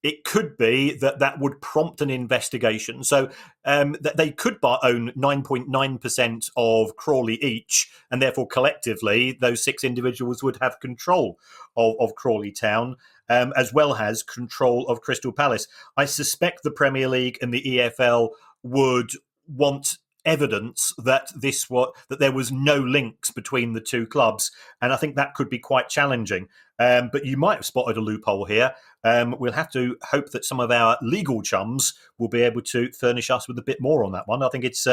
it could be that would prompt an investigation. So that they could own 9.9% of Crawley each, and therefore collectively those 6 individuals would have control of Crawley Town, as well as control of Crystal Palace. I suspect the Premier League and the EFL would want evidence that there was no links between the 2 clubs, and I think that could be quite challenging. But you might have spotted a loophole here. We'll have to hope that some of our legal chums will be able to furnish us with a bit more on that one. I think it's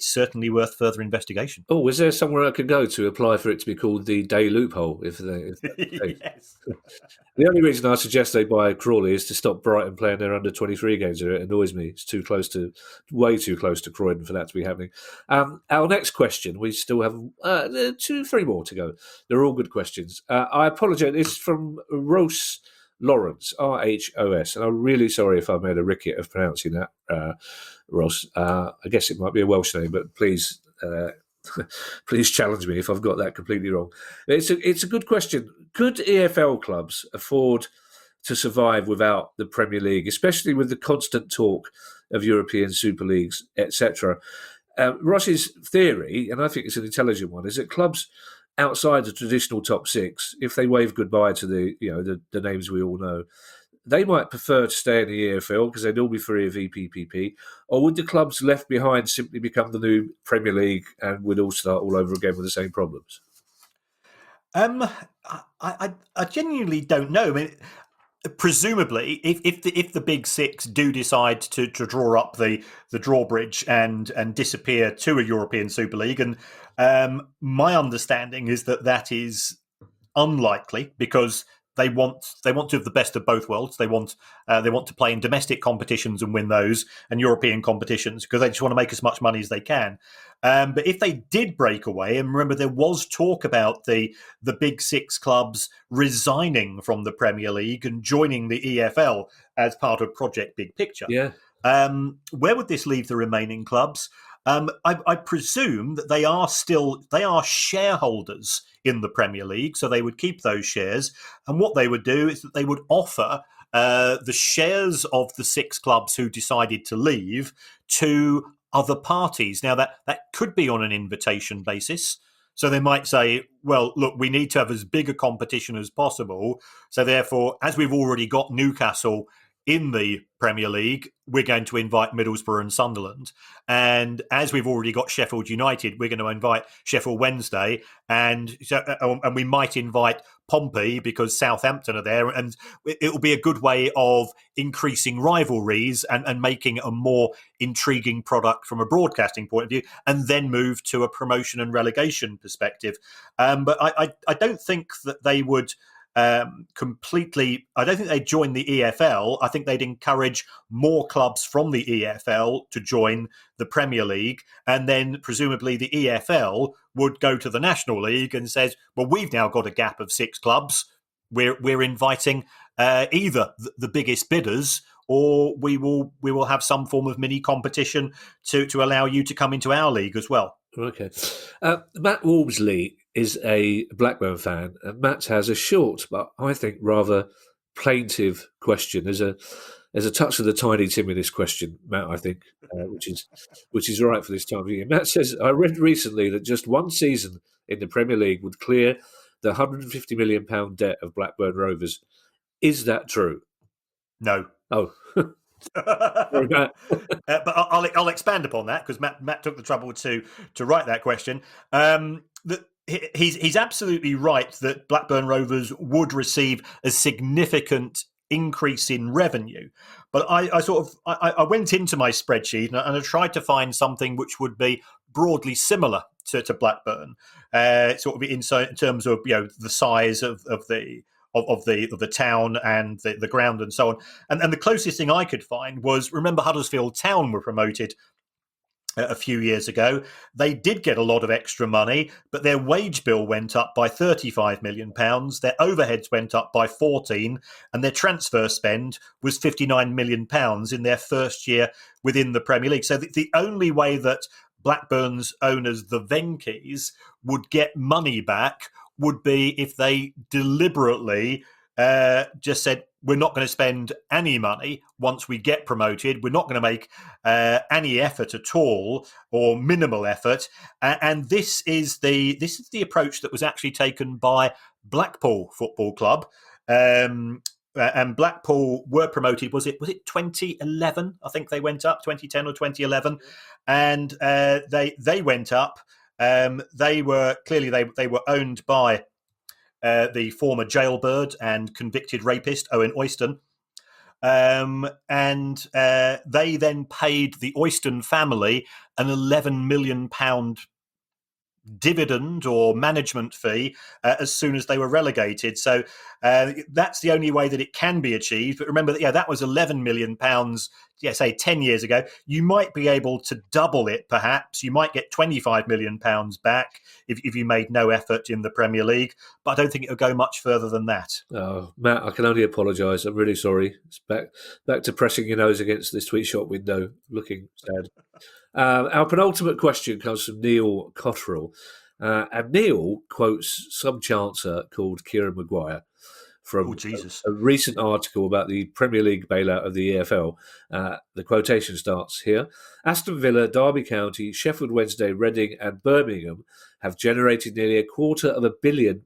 certainly worth further investigation. Oh, is there somewhere I could go to apply for it to be called the Day Loophole? If Yes. The only reason I suggest they buy Crawley is to stop Brighton playing their under-23 games. It annoys me. It's way too close to Croydon for that to be happening. Our next question, we still have 3 more to go. They're all good questions. I apologise. It's from Rose Lawrence, RHOS, and I'm really sorry if I made a ricket of pronouncing that, Ross. I guess it might be a Welsh name, but please please challenge me if I've got that completely wrong. It's a good question. Could EFL clubs afford to survive without the Premier League, especially with the constant talk of European Super Leagues, etc.? Ross's theory, and I think it's an intelligent one, is that clubs outside the traditional top 6, if they wave goodbye to the names we all know, they might prefer to stay in the EFL because they'd all be free of EPPP, or would the clubs left behind simply become the new Premier League and we'd all start all over again with the same problems? I genuinely don't know. I mean, presumably, if the big six do decide to draw up the drawbridge and disappear to a European Super League, and my understanding is that is unlikely because they want to have the best of both worlds. They want to play in domestic competitions and win those, and European competitions because they just want to make as much money as they can. But if they did break away, and remember there was talk about the big six clubs resigning from the Premier League and joining the EFL as part of Project Big Picture. Yeah. Where would this leave the remaining clubs? I presume that they are shareholders in the Premier League, so they would keep those shares. And what they would do is that they would offer the shares of the six clubs who decided to leave to other parties. Now, that could be on an invitation basis. So they might say, well, look, we need to have as big a competition as possible. So therefore, as we've already got Newcastle in the Premier League, we're going to invite Middlesbrough and Sunderland. And as we've already got Sheffield United, we're going to invite Sheffield Wednesday. And we might invite Pompey because Southampton are there. And it will be a good way of increasing rivalries and making a more intriguing product from a broadcasting point of view, and then move to a promotion and relegation perspective. But I don't think that they would completely. I don't think they'd join the EFL. I think they'd encourage more clubs from the EFL to join the Premier League, and then presumably the EFL would go to the National League and says, well, we've now got a gap of six clubs. We're inviting either the biggest bidders, or we will have some form of mini competition to allow you to come into our league as well. Okay. Matt Walmsley is a Blackburn fan, and Matt has a short, but I think rather plaintive question. There's a touch of the Tiny Tim in this question, Matt, I think, which is right for this time of year. Matt says, I read recently that just one season in the Premier League would clear the £150 million debt of Blackburn Rovers. Is that true? No. Oh. But I'll expand upon that because Matt took the trouble to write that question. He's absolutely right that Blackburn Rovers would receive a significant increase in revenue, but I went into my spreadsheet and I tried to find something which would be broadly similar to Blackburn, sort of in terms of the size of the town and the ground and so on. And the closest thing I could find was, remember Huddersfield Town were promoted a few years ago. They did get a lot of extra money, but their wage bill went up by £35 million. Their overheads went up by 14, and their transfer spend was £59 million in their first year within the Premier League. So the only way that Blackburn's owners, the Venke's, would get money back would be if they deliberately just said, we're not going to spend any money once we get promoted. We're not going to make any effort at all, or minimal effort. And this is the approach that was actually taken by Blackpool Football Club. And Blackpool were promoted. Was it 2011? I think they went up 2010 or 2011, and they went up. They were owned by the former jailbird and convicted rapist Owen Oyston. And they then paid the Oyston family an £11 million dividend or management fee as soon as they were relegated. So that's the only way that it can be achieved. But remember that was £11 million, say 10 years ago. You might be able to double it, perhaps. You might get £25 million back if you made no effort in the Premier League. But I don't think it'll go much further than that. Oh, Matt, I can only apologise. I'm really sorry. It's back to pressing your nose against this tweet shop window, looking sad. Our penultimate question comes from Neil Cotterill. And Neil quotes some chancer called Kieran Maguire from Jesus. a recent article about the Premier League bailout of the EFL. The quotation starts here. Aston Villa, Derby County, Sheffield Wednesday, Reading and Birmingham have generated nearly £250 million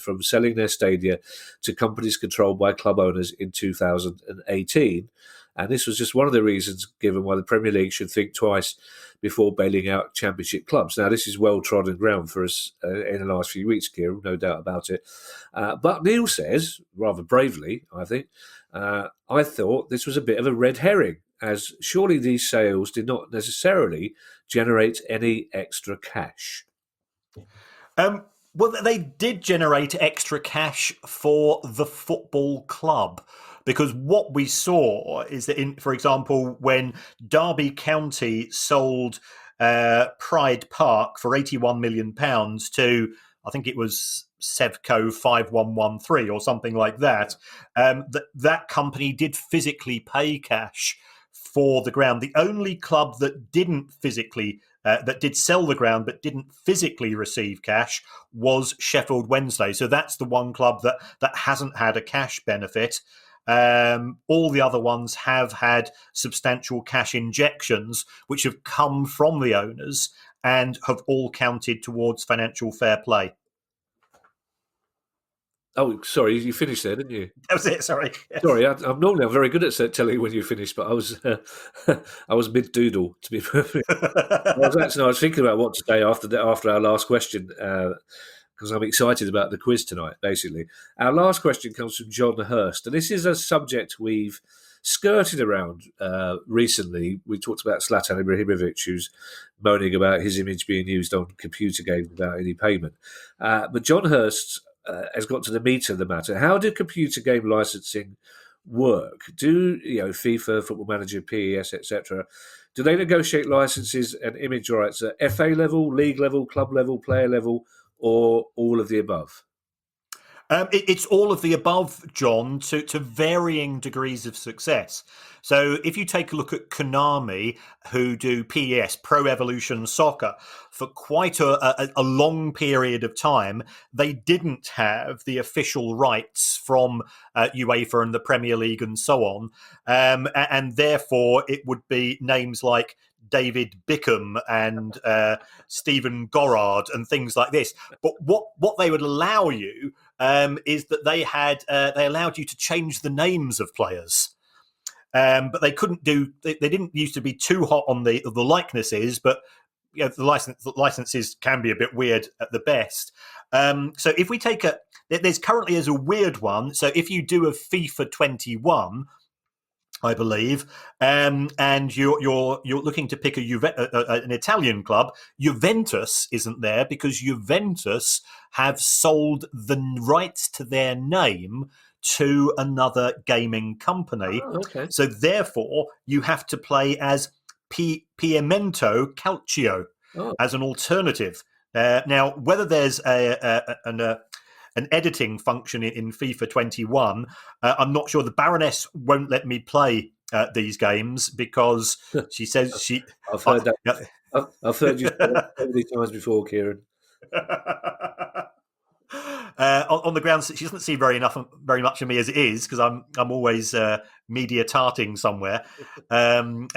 from selling their stadia to companies controlled by club owners in 2018. And this was just one of the reasons given why the Premier League should think twice before bailing out Championship clubs. Now, this is well-trodden ground for us in the last few weeks, Kieran, no doubt about it. But Neil says, rather bravely, I think, I thought this was a bit of a red herring, as surely these sales did not necessarily generate any extra cash. Well, they did generate extra cash for the football club, because what we saw is that, for example, when Derby County sold Pride Park for £81 million to, I think it was Sevco 5113 or something like that, that company did physically pay cash for the ground. The only club that didn't physically that did sell the ground but didn't physically receive cash was Sheffield Wednesday. So that's the one club that hasn't had a cash benefit. All the other ones have had substantial cash injections, which have come from the owners and have all counted towards financial fair play. Oh, sorry, you finished there, didn't you? That was it. Sorry. Yes. Sorry, I'm normally very good at telling you when you finished, but I was I was mid doodle, to be perfect. I was thinking about what to say after our last question, because I'm excited about the quiz tonight. Basically, our last question comes from John Hurst, and this is a subject we've skirted around recently. We talked about Zlatan Ibrahimovic, who's moaning about his image being used on computer games without any payment. But John Hurst has got to the meat of the matter. How do computer game licensing work? Do FIFA, Football Manager, PES, etc. Do they negotiate licenses and image rights at FA level, league level, club level, player level, or all of the above? It's all of the above, John, to varying degrees of success. So if you take a look at Konami, who do PES, Pro Evolution Soccer, for quite a long period of time, they didn't have the official rights from UEFA and the Premier League and so on. And therefore, it would be names like David Bickham and Stephen Gorard and things like this. But what they would allow you is that they allowed you to change the names of players. But they couldn't do. They didn't used to be too hot on the likenesses, but the licenses can be a bit weird at the best. So if we take there's currently as a weird one. So if you do a FIFA 21, I believe, and you're looking to pick an Italian club, Juventus isn't there because Juventus have sold the rights to their name to another gaming company. Oh, okay. So therefore, you have to play as Pimento Calcio as an alternative. Now, whether there's an editing function in FIFA 21, I'm not sure. The Baroness won't let me play these games because she says she. I've heard that. I've heard you say that so many times before, Kieran. On the grounds that she doesn't see very much of me as it is, because I'm always media tarting somewhere, and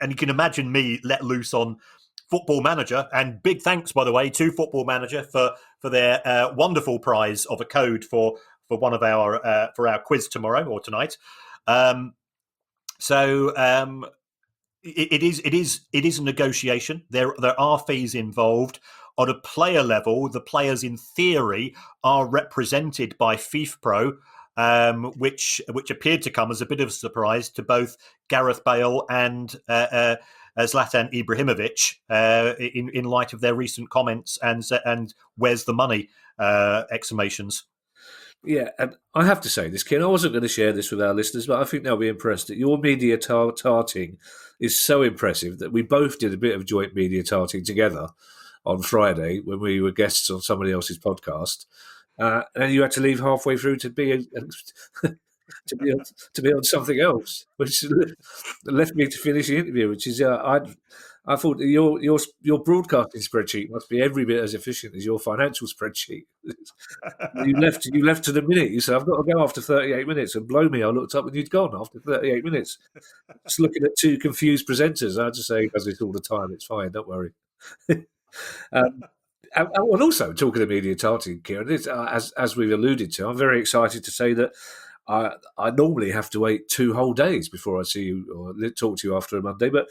you can imagine me let loose on Football Manager, and big thanks, by the way, to Football Manager for their wonderful prize of a code for one of our for our quiz tomorrow or tonight. It is a negotiation. There are fees involved. On a player level, the players in theory are represented by Fifa Pro, which appeared to come as a bit of a surprise to both Gareth Bale and Zlatan Ibrahimovic in light of their recent comments and where's the money exclamations. Yeah, and I have to say this, Ken, I wasn't going to share this with our listeners, but I think they'll be impressed that your media tarting is so impressive that we both did a bit of joint media tarting together on Friday when we were guests on somebody else's podcast, and you had to leave halfway through to be to be on something else, which left me to finish the interview. Which is I thought your broadcasting spreadsheet must be every bit as efficient as your financial spreadsheet. You left to the minute. You said, "I've got to go after 38 minutes," and blow me, I looked up and you'd gone after 38 minutes. Just looking at two confused presenters. I just say he does this all the time. It's fine. Don't worry. um, and also talking of media targeting, Kieran, as we've alluded to, I'm very excited to say that I normally have to wait 2 whole days before I see you or talk to you after a Monday, but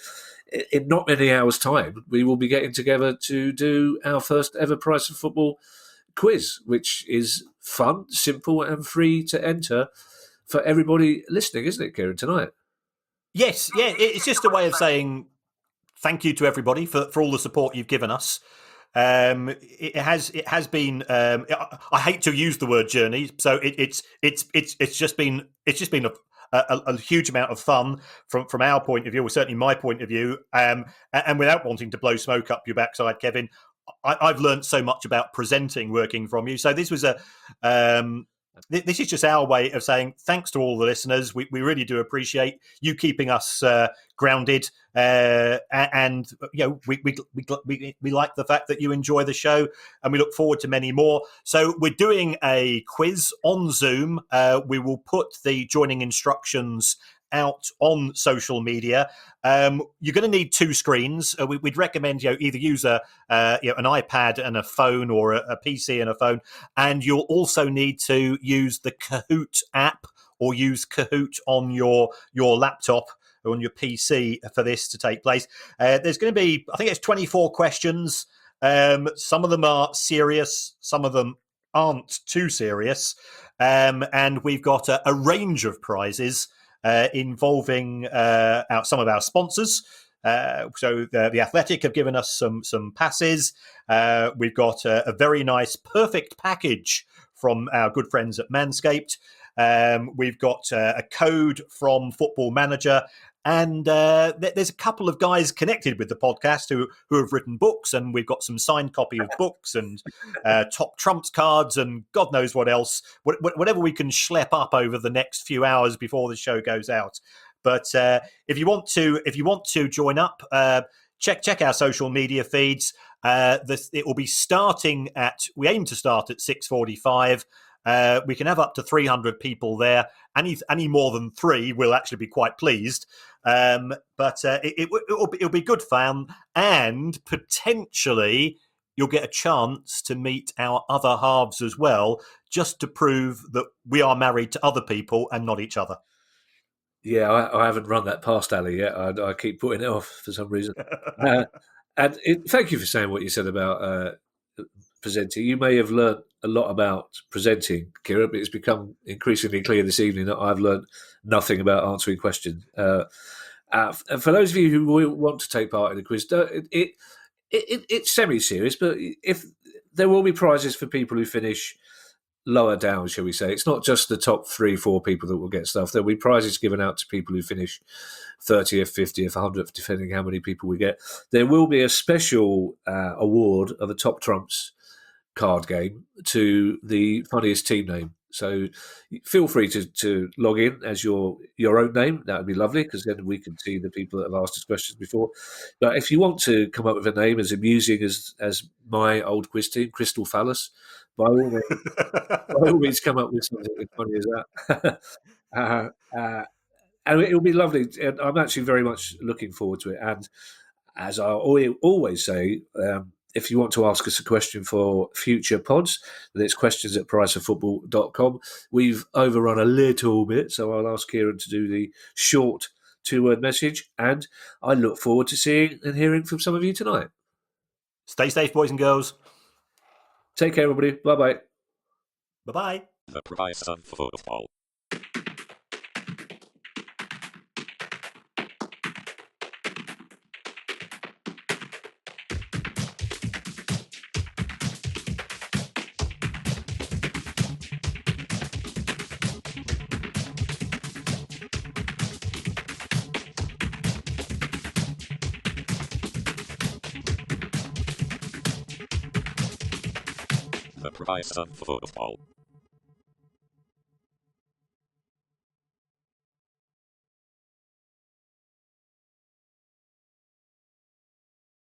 in not many hours' time, we will be getting together to do our first ever Price of Football quiz, which is fun, simple, and free to enter for everybody listening, isn't it, Kieran, tonight? Yes, yeah, it's just a way of saying thank you to everybody for all the support you've given us. It has been. I hate to use the word journey, so it's just been a huge amount of fun from our point of view, or certainly my point of view. And without wanting to blow smoke up your backside, Kevin, I've learned so much about presenting working from you. So this was this is just our way of saying thanks to all the listeners. We really do appreciate you keeping us grounded, and we like the fact that you enjoy the show, and we look forward to many more. So we're doing a quiz on Zoom. We will put the joining instructions out on social media. You're going to need 2 screens. We'd recommend either use an iPad and a phone, or a PC and a phone, and you'll also need to use the Kahoot app or use Kahoot on your laptop or on your PC for this to take place. There's going to be, I think it's 24 questions. Some of them are serious, some of them aren't too serious, and we've got a range of prizes involving some of our sponsors. So the Athletic have given us some passes. We've got a very nice perfect package from our good friends at Manscaped. We've got a code from Football Manager. And there's a couple of guys connected with the podcast who have written books, and we've got some signed copy of books and top trumps cards and God knows what else, whatever we can schlep up over the next few hours before the show goes out. But if you want to join up, check our social media feeds. It will be starting we aim to start at 6:45. We can have up to 300 people there. Any more than 3, we'll actually be quite pleased. But it'll be good fun, and potentially you'll get a chance to meet our other halves as well, just to prove that we are married to other people and not each other. Yeah, I haven't run that past Ali yet. I keep putting it off for some reason. Thank you for saying what you said about presenting. You may have learnt a lot about presenting, Kieran, but it's become increasingly clear this evening that I've learnt nothing about answering questions. For those of you who want to take part in the quiz, it's semi-serious, but if there will be prizes for people who finish lower down, shall we say. It's not just the top 3-4 people that will get stuff. There'll be prizes given out to people who finish 30th, 50th, 100th, depending how many people we get. There will be a special award of a Top Trumps card game to the funniest team name. So feel free to log in as your own name. That would be lovely, because then we can see the people that have asked us questions before. But if you want to come up with a name as amusing as my old quiz team, Crystal Phallus, by all means come up with something as funny as that. And it'll be lovely. And I'm actually very much looking forward to it. And as I always say, if you want to ask us a question for future pods, then it's questions@priceoffootball.com. We've overrun a little bit, so I'll ask Kieran to do the short 2-word message, and I look forward to seeing and hearing from some of you tonight. Stay safe, boys and girls. Take care, everybody. Bye-bye. Bye-bye. The Price of Football. The Price of Football.